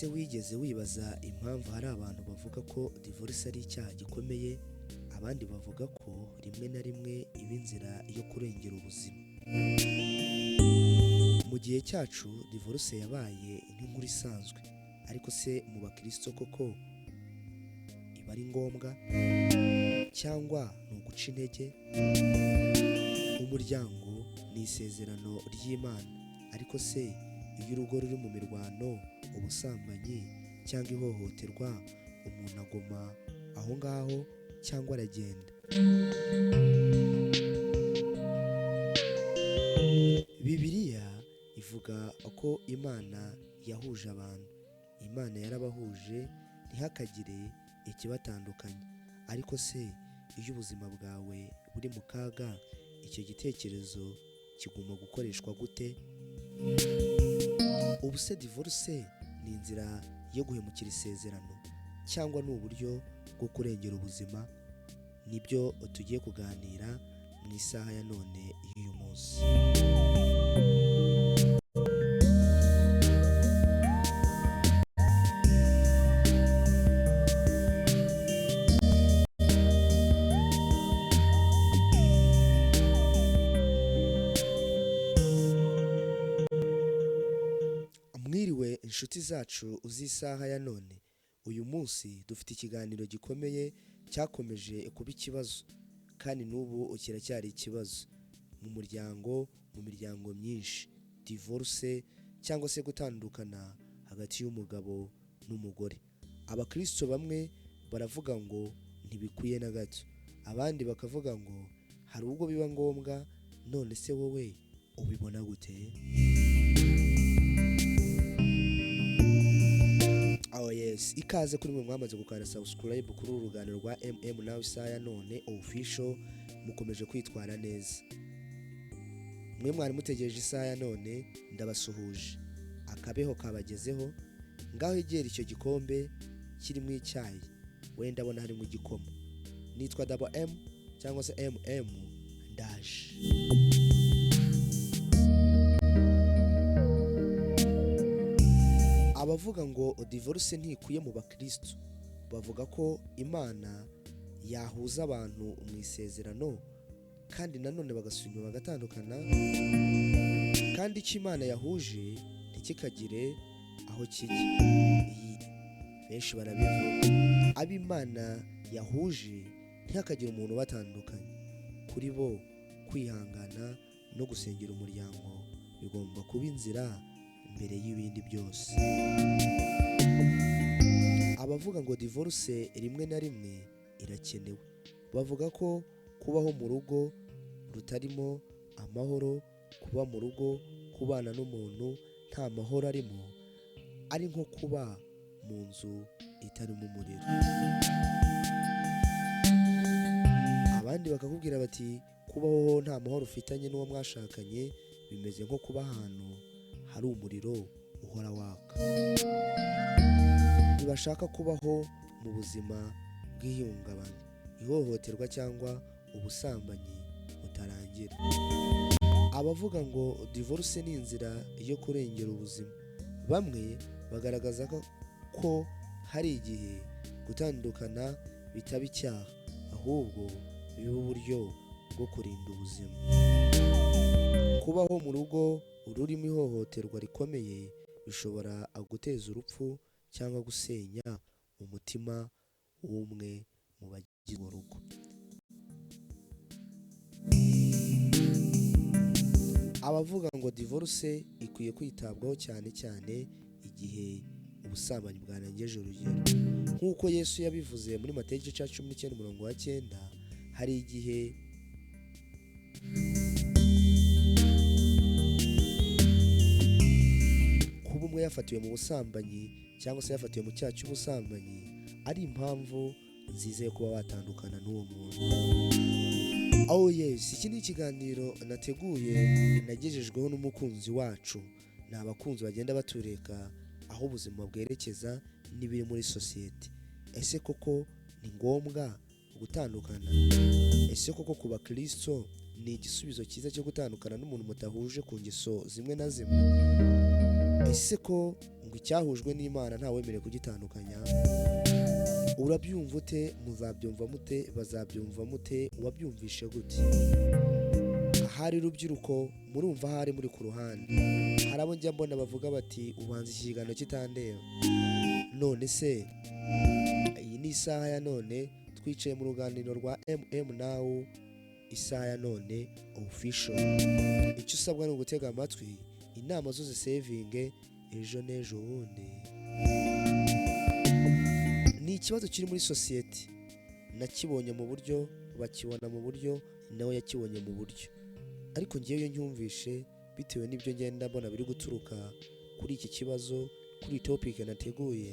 Ese wigeze wibaza impamvu hari abantu bavuga ko divorce ari icyaha gikomeye, abandi bavuga ko rimwe na rimwe iba inzira yo kurengera ubuzima? Mu gihe cyacu divorce yabaye nk'inkuru isanzwe, ariko se mu bakristo koko iba ari ngombwa cyangwa ni uguca intege? Umuryango ni isezerano ry'Imana, ariko se iyo urugo ruri mu mirwano, ubusambanyi cyangwa ihohoterwa, umuntu aguma aho ngaho cyangwa aragenda? Bibiliya ivuga ko Imana yahuje abantu. Imana yarabahuje ntihakagire ikibatandukanya. Ariko se iyo ubuzima bwawe buri mu kaga, icyo gitekerezo kiguma gukoreshwa gute? Ubu se divorce ni inzira yo guhemukira isezerano cyangwa ni uburyo bwo kurengera ubuzima? Nibyo tugiye kuganira mu isaha ya none y'uyu munsi. Mwiriwe inshuti zacu z'isaha ya none. Uyu munsi dufite ikiganiro gikomeye cyakomeje kuba ikibazo, kandi n'ubu kiracyari ikibazo mu miryango myinshi: divorce cyangwa se gutandukana hagati y'umugabo n'umugore. Abakristo bamwe baravuga ngo ntibikwiye na gato, abandi bakavuga ngo hari ubwo biba ngombwa. None se wowe ubibona gute? Yes, ikaze kuri mwe mwamaze gukanda subscribe kuri uru ruganiro rwa nawe isaha ya none official. Mukomeje kwitwara neza, mwe mwari mutegereje isaha ya none, ndabasuhuje. Akabeho kabagezeho, ngaho egera icyo gikombe kirimo icyayi, wenda abona harimo igikoma. Nitwa M cyangwa se ndaje. Abavuga ngo divorce ntikwiye mu bakristo bavuga ko Imana yahuza abantu mu isezerano, kandi nanone bagasubira bagatandukana, kandi icyo Imana yahuje ntikikagire aho kijya. Benshi barabivuga, abo Imana yahuje ntihakagire umuntu ubatandukanya. Kuri bo kwihangana no gusengera umuryango bigomba kuba inzira mbere y'ibindi byose. Abavuga ngo divorce rimwe na rimwe irakenewe, bavuga ko kubaho mu rugo rutarimo amahoro, kuba mu rugo kubana n'umuntu nta mahoro arimo, ari nko kuba mu nzu itarimo umuriro. Abandi bakakubwira bati kubaho nta mahoro ufitanye n'uwo mwashakanye bimeze nko kuba ahantu hari umuriro uhora waka. Ntibashaka kubaho mu buzima bw'ihungabana, ihohoterwa cyangwa ubusambanyi butarangira. Abavuga ngo divorce ni inzira yo kurengera ubuzima, bamwe bagaragaza ko hari igihe gutandukana bitaba icyaha, ahubwo biba uburyo bwo kurinda ubuzima. Kubaho mu rugo ururimo ihohoterwa rikomeye bishobora guteza urupfu cyangwa gusenya umutima w'umwe mu bagize urugo. Abavuga ngo divorce ikwiye kwitabwaho cyane cyane igihe ubusambanyi bwarengeje urugero, nk'uko Yesu yabivuze muri Matayo igice cya 19:9. Hari igihe kuba umwe yafatiwe mu busambanyi cyangwa se yafatiwe mu cyaha cy'ubusambanyi ari impamvu nziza yo kuba watandukana n'uwo muntu. Yes, iki ni ikiganiro nateguye nagejejweho n'umukunzi wacu. Ni abakunzi bagenda batureka aho ubuzima bwerekeza n'ibiri muri sosiyete. Ese koko ni ngombwa gutandukana? Ese koko ku bakristo ni igisubizo cyiza cyo gutandukana n'umuntu mutahuje ku ngeso zimwe na zimwe? Ese ko ngo icyahujwe n'Imana ntawemerewe kugitandukanya. Urabyumva ute? Muzabyumva mute? Bazabyumva mute? wabyumvishe gute? Ahari rubyiruko murumva ahari muri ku ruhande, hari abo njya mbona bavuga bati ubanza iki kiganiro kitandeba. None se iyi ni isaha ya none, twicaye mu ruganiriro rwa Now, isaha ya none official. Icyo usabwa ni ugutega amatwi, inama zose sevinge ejo n'ejo bundi. Ni ikibazo kiri muri sosiyete, nakibonye mu buryo, bakibona mu buryo, nawe yakibonye mu buryo, ariko ngewe iyo nyumvishe bitewe n'ibyo ngenda mbona biri guturuka kuri iki kibazo, kuri topic nateguye,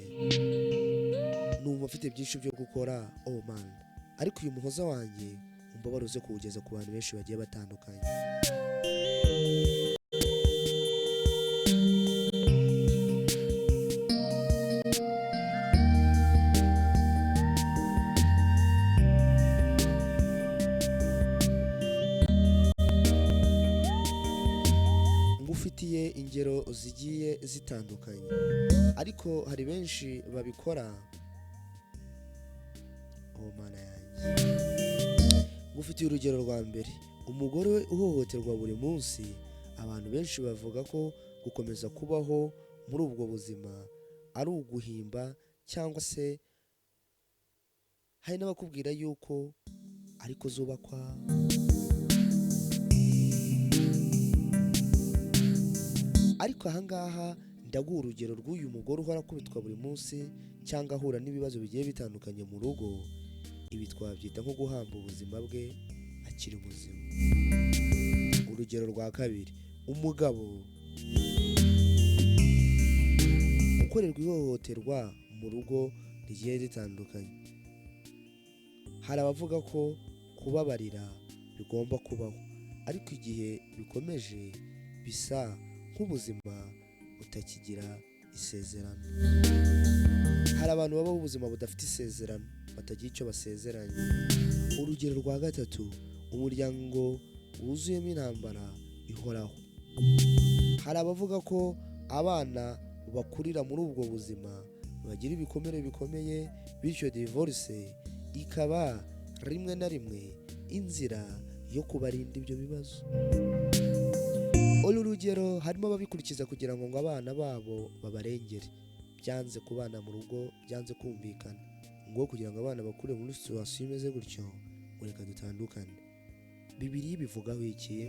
numva mfite byinshi byo gukora. Oh man, ariko uyu muhoza wanjye umbabare uze kuwugeza ku bantu benshi bagiye batandukanye. Ngufitiye ingero zigiye zitandukanye, ariko hari benshi babikora. Oh mana yanjye, ngufitiye urugero rwa mbere. Umugore uhohoterwa buri munsi, abantu benshi bavuga ko gukomeza kubaho muri ubwo buzima ari uguhimba, cyangwa se hari n'abakubwira yuko ariko zubakwa. Ariko ahangaha ndaguha urugero rw'uyu mugore uhora akubitwa buri munsi, cyangwa ahura n'ibibazo bigiye bitandukanye mu rugo. Ibi twabyita nko guhamba ubuzima bwe akiri muzima. Urugero rwa kabiri, umugabo ukorerwa ihohoterwa mu rugo rigiye ritandukanye. Hari abavuga ko kubabarira bigomba kubaho, ariko igihe bikomeje bisa nk'ubuzima butakigira isezerano. Hari abantu babaho ubuzima budafite isezerano, batagira icyo basezeranye. Urugero rwa gatatu, umuryango wuzuyemo intambara ihoraho. Hari abavuga ko abana bakurira muri ubwo buzima bagira ibikomere bikomeye, bityo divorce ikaba rimwe na rimwe inzira yo kubarinda ibyo bibazo. Uru rugero harimo ababikurikiza kugira ngo abana babo babarengere, byanze kubana mu rugo, byanze kumvikana, ngo kugira ngo abana bakure muri situation imeze gutyo, reka dutandukane. Bibiliya bivugaho iki?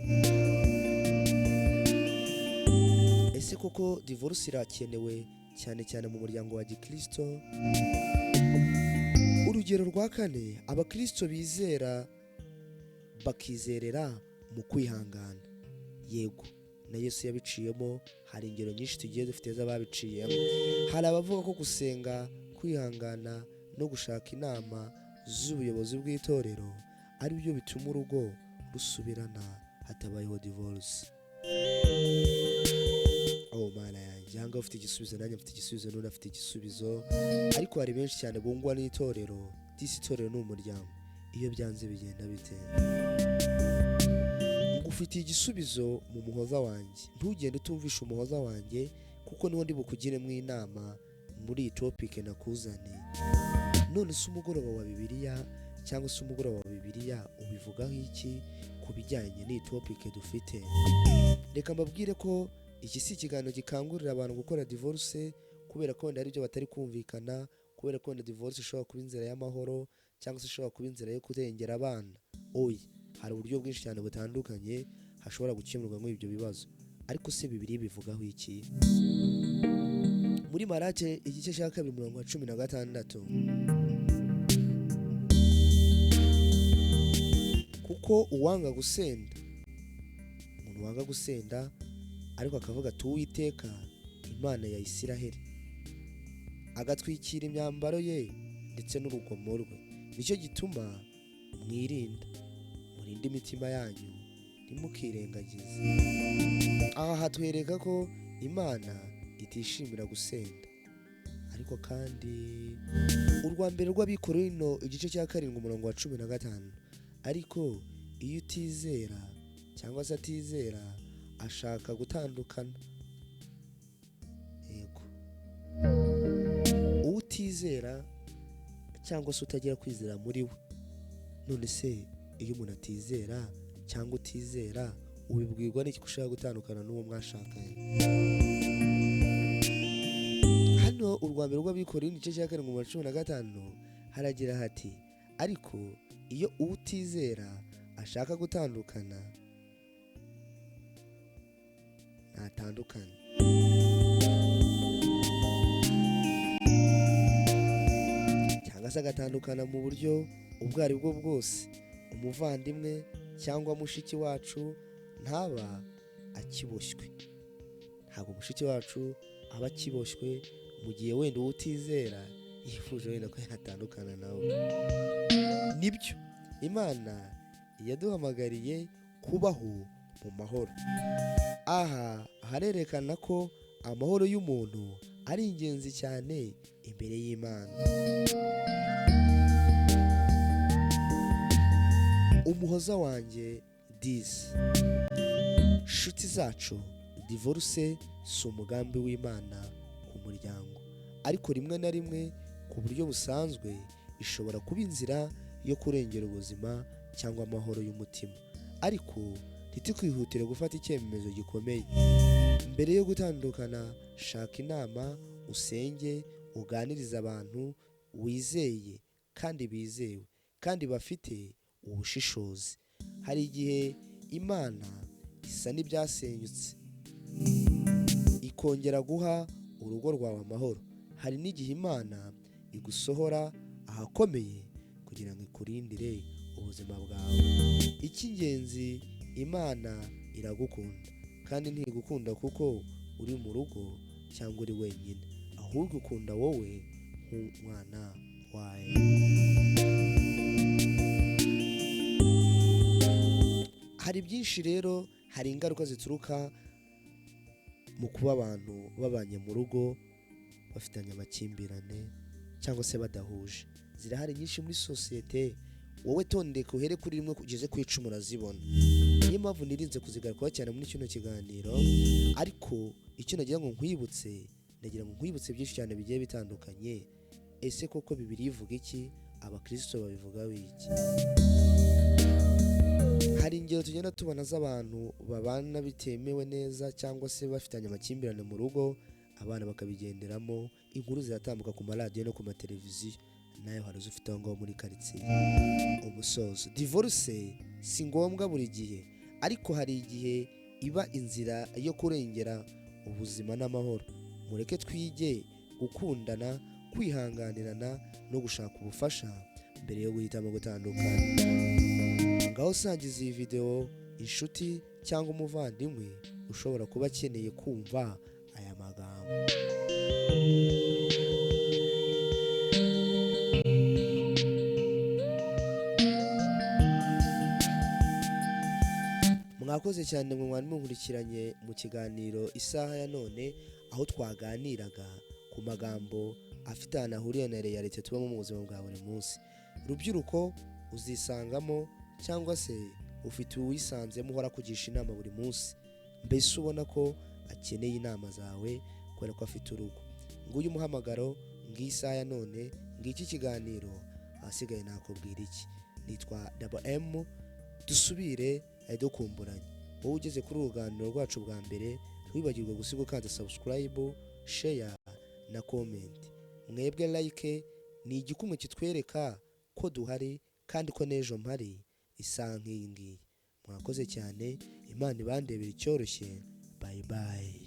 Ese koko divorce irakenewe cyane cyane mu muryango wa Gikristo? Urugero rwa kane, abakristo bizera bakizerera mu kwihangana. Yego, na Yesu yabiciyemo, hari ingero nyinshi tugiye dufite z'ababiciyemo. Hari abavuga ko gusenga, kwihangana no gushaka inama z'ubuyobozi bw'itorero ari byo bituma urugo rusubirana hatabayeho divorce. Oh mana yanjye, hanga ufite igisubizo, nanjye mfite igisubizo, n'undi afite igisubizo, ariko hari benshi cyane bungwa n'itorero. Disi itorero ni umuryango, iyo byanze bigenda bite? Ufite igisubizo mu muhoza wanjye, ntugende utumvisha umuhoza wanjye, kuko niho ndi bukugiremo inama muri iyi topic nakuzaniye. None se umugoroba wa Bibiliya, cyangwa se umugoroba wa Bibiliya ubivugaho iki ku bijyanye n'iyi topic dufite? Reka mbabwire ko iki si ikiganiro gikangurira abantu gukora divorce kubera ko wenda ari byo batari kumvikana, kubera ko wenda divorce ishobora kuba inzira y'amahoro, cyangwa se ishobora kuba inzira yo kurengera abana. Oya, hari uburyo bwinshi cyane butandukanye hashobora gukemurwa muri ibyo bibazo. Ariko se Bibiliya bivugaho iki? Muri Marake igice cya 2:16, kuko uwanga gusenda, umuntu wanga gusenda ariko akavuga ati Uwiteka Imana ya Isiraheli, agatwikira imyambaro ye ndetse n'urugomo rwe, nicyo gituma mwirinda, murinde imitima yanyu, ntimukirengagize. Aha hatwereka ko Imana itishimira gusenda. Ariko kandi urwa mbere rw'Abikorino igice cya 7:15, ariko iyo utizera cyangwa se atizera ashaka gutandukana. Yego, utizera cyangwa se utagira kwizera muri we. None se iyo umuntu atizera cyangwa utizera ubibwirwa n'iki ko ushaka gutandukana n'uwo mwashakanye? Hano urwa mbere rw'Abikorintho igice cya 7:15 haragira hati ariko iyo utizera ashaka gutandukana ntatandukane. Cyangwa se agatandukana mu buryo ubwo ari bwo bwose. Umuvandimwe cyangwa mushiki wacu ntaba akiboshywe. Ntabwo mushiki wacu aba akiboshywe mu gihe wenda utizera yifuje wenda ko yatandukana nawe. Nibyo Imana yaduhamagariye kubaho mu mahoro. Aha harerekana ko amahoro y'umuntu ari ingenzi cyane imbere y'Imana. Umuhoza wanjye disi. Nshuti zacu, divorce si umugambi w'Imana ku muryango, ariko rimwe na rimwe ku buryo busanzwe ishobora kuba inzira yo kurengera ubuzima cyangwa amahoro y'umutima. Ariko ntitukwihutire gufata icyemezo gikomeye. Mbere yo gutandukana, shaka inama, usenge, uganirize abantu wizeye kandi bizewe kandi bafite ubushishozi. Hari igihe Imana isa n'ibyasenyutse ikongera guha urugo rwawe amahoro. Hari n'igihe Imana igusohora ahakomeye kugira ngo ikurindire ubuzima bwawe. Icy'ingenzi, Imana iragukunda kandi ntigukunda kuko uri mu rugo cyangwa uri wenyine, ahubwo ukunda wowe nk'umwana wayo. Hari byinshi rero, hari ingaruka zituruka mu kuba abantu babanye mu rugo bafitanye amakimbirane cyangwa se badahuje. Zirahari nyinshi muri sosiyete, wowe tondeka uhere kuri rimwe kugeze ku 10 urazibona. Niyo mpamvu nirinze kuzigarukaho cyane muri kino kiganiro, ariko icyo nagira ngo nkwibutse byinshi cyane bigiye bitandukanye. Ese koko Bibiliya ivuga iki? Abakristo babivugaho iki? Hari ingero tugenda tubona z'abantu babana bitemewe neza cyangwa se bafitanye amakimbirane mu rugo, abana bakabigenderamo. Inkuru ziratambuka ku maradiyo no ku mateleviziyo, nayo hari uzifite aho ngaho muri karitsiye. Umusozo, divorce si ngombwa buri gihe, ariko hari igihe iba inzira yo kurengera ubuzima n'amahoro. Mureke twige gukundana, kwihanganirana no gushaka ubufasha mbere yo guhitamo gutandukana. Ngaho sangiza iyi video inshuti cyangwa umuvandimwe ushobora kuba akeneye kumva aya magambo. Mwakoze cyane mwe mwari munkurikiranye mu kiganiro Isaha ya None, aho twaganiraga ku magambo afite ahantu ahuriye na realite tubamo mu buzima bwa buri munsi. Rubyiruko uzisangamo cyangwa se ufite uwisanzemo uhora kugisha inama buri munsi, mbese ubona ko akeneye inama zawe kubera ko afite urugo. Nguyu umuhamagaro, ng'isaha ya none, ng'iki kiganiro, ahasigaye nakubwira iki? Nitwa M, dusubire dukumburanye. Wowe ugeze kuri uruganiro rwacu bwa mbere, ntiwibagirwe gusiga ukanda subscribe, share na comment. Mwebwe like ni igikumwe kitwereka ko duhari kandi ko n'ejo mpari isa nk'iyi ngiyi. Mwakoze cyane, Imana ibandebere icyoroshye. Bye bye.